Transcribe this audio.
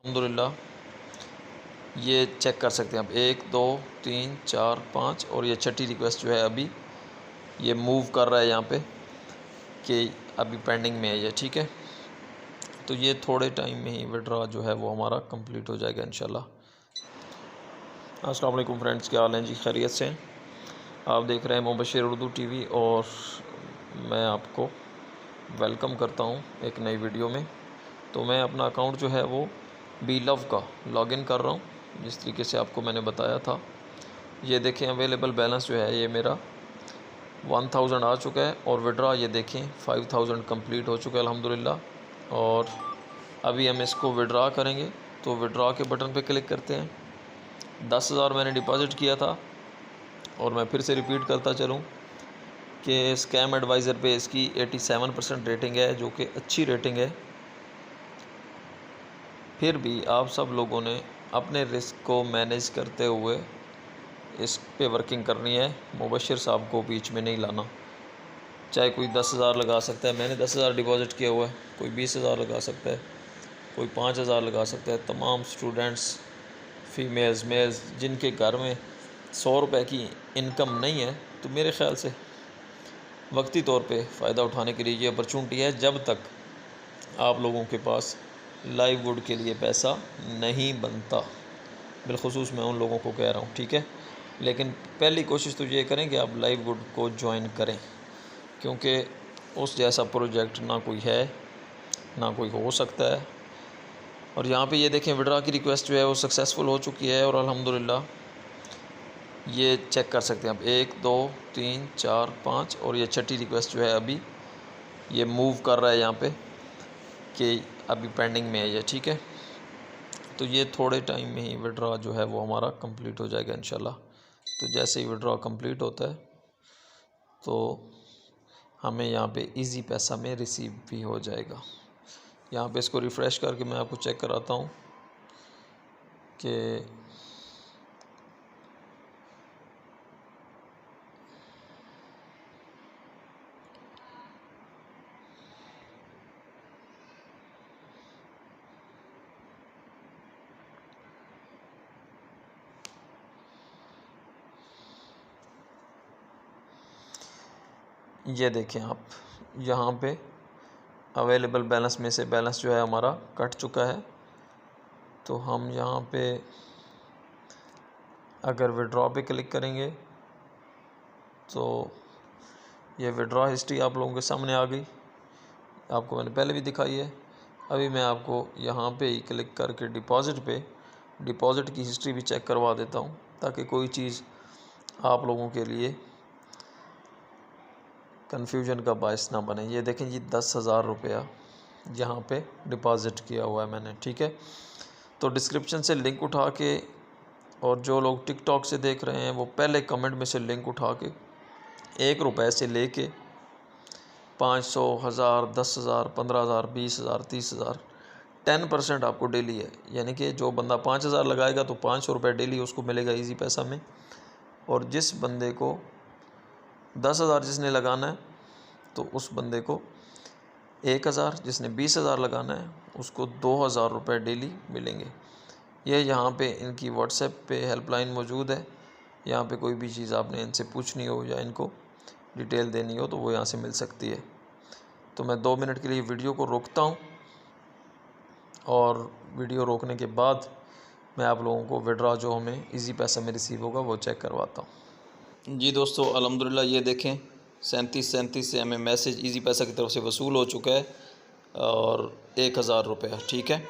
अल्हम्दुलिल्लाह ये चेक कर सकते हैं आप 1 2 3 4 5 और ये छठी रिक्वेस्ट जो है अभी ये मूव कर रहा है यहाँ पे कि अभी पेंडिंग में है ये। ठीक है, तो ये थोड़े टाइम में ही विड्रॉ जो है वो हमारा कंप्लीट हो जाएगा इंशाल्लाह। अस्सलाम वालेकुम फ्रेंड्स, क्या हाल हैं जी? खैरियत से हैं? आप देख रहे हैं मुबशिर उर्दू टीवी और मैं आपको वेलकम करता हूं एक नई वीडियो में। तो मैं अपना अकाउंट जो है वो बी लव का लॉगिन कर रहा हूं जिस तरीके से आपको मैंने बताया था। ये देखें अवेलेबल बैलेंस जो है ये मेरा 1000 आ चुका है और विड्रॉ ये देखें 5000 कंप्लीट हो चुका है अल्हम्दुलिल्लाह। और अभी हम इसको विड्रॉ करेंगे तो विड्रॉ के बटन पे क्लिक करते हैं। 10,000 मैंने डिपॉज़िट किया था और मैं फिर से रिपीट करता चलूँ कि स्कैम एडवाइज़र पे इसकी 87% रेटिंग है जो कि अच्छी रेटिंग है। फिर भी आप सब लोगों ने अपने रिस्क को मैनेज करते हुए इस पे वर्किंग करनी है। मुबशिर साहब को बीच में नहीं लाना। चाहे कोई 10,000 लगा सकता है, मैंने 10,000 डिपॉज़िट किया हुआ है, कोई 20,000 लगा सकता है, कोई 5,000 लगा सकता है। तमाम स्टूडेंट्स फीमेल्स मेल्स जिनके घर में 100 रुपये की इनकम नहीं है, तो मेरे ख़्याल से वक्ती तौर पे फ़ायदा उठाने के लिए ये अपॉर्चुनिटी है जब तक आप लोगों के पास लाइववुड के लिए पैसा नहीं बनता। बिलखुसूस मैं उन लोगों को कह रहा हूँ, ठीक है। लेकिन पहली कोशिश तो ये करें कि आप लाइववुड को ज्वाइन करें, क्योंकि उस जैसा प्रोजेक्ट ना कोई है ना कोई हो सकता है। और यहाँ पे ये देखें विड्रॉ की रिक्वेस्ट जो है वो सक्सेसफुल हो चुकी है और अल्हम्दुलिल्लाह ये चेक कर सकते हैं आप 1 2 3 4 5 और ये छठी रिक्वेस्ट जो है अभी ये मूव कर रहा है यहाँ पे कि अभी पेंडिंग में है ये। ठीक है, तो ये थोड़े टाइम में ही विड्रॉ जो है वो हमारा कंप्लीट हो जाएगा इंशाल्लाह। तो जैसे ही विड्रॉ कंप्लीट होता है तो हमें यहाँ पे इजी पैसा में रिसीव भी हो जाएगा। यहाँ पे इसको रिफ़्रेश करके मैं आपको चेक कराता हूँ कि ये देखें आप यहाँ पे अवेलेबल बैलेंस में से बैलेंस जो है हमारा कट चुका है। तो हम यहाँ पे अगर विड्रॉ पे क्लिक करेंगे तो ये विड्रॉ हिस्ट्री आप लोगों के सामने आ गई। आपको मैंने पहले भी दिखाई है। अभी मैं आपको यहाँ पे ही क्लिक करके डिपॉज़िट की हिस्ट्री भी चेक करवा देता हूँ ताकि कोई चीज़ आप लोगों के लिए कन्फ्यूजन का बायस ना बने। ये देखें जी 10,000 रुपया यहाँ पे डिपॉज़िट किया हुआ है मैंने। ठीक है, तो डिस्क्रिप्शन से लिंक उठा के और जो लोग टिकटॉक से देख रहे हैं वो पहले कमेंट में से लिंक उठा के 1 रुपये से लेके 500 1000 10,000 15,000 20,000 30,000 10% आपको डेली है। यानी कि जो बंदा 5,000 लगाएगा तो 500 रुपये डेली उसको मिलेगा इजी पैसा में। और जिस बंदे को 10,000 जिसने लगाना है तो उस बंदे को 1,000, जिसने 20,000 लगाना है उसको 2,000 रुपये डेली मिलेंगे। ये यहाँ पे इनकी व्हाट्सएप पे हेल्पलाइन मौजूद है। यहाँ पे कोई भी चीज़ आपने इनसे पूछनी हो या इनको डिटेल देनी हो तो वो यहाँ से मिल सकती है। तो मैं 2 मिनट के लिए वीडियो को रोकता हूँ और वीडियो रोकने के बाद मैं आप लोगों को विड्रॉ जो हमें इजी पैसा में रिसीव होगा वो चेक करवाता हूँ। जी दोस्तों, अल्हम्दुलिल्लाह ये देखें 37 से हमें मैसेज इजी पैसा की तरफ से वसूल हो चुका है और 1,000 रुपया। ठीक है।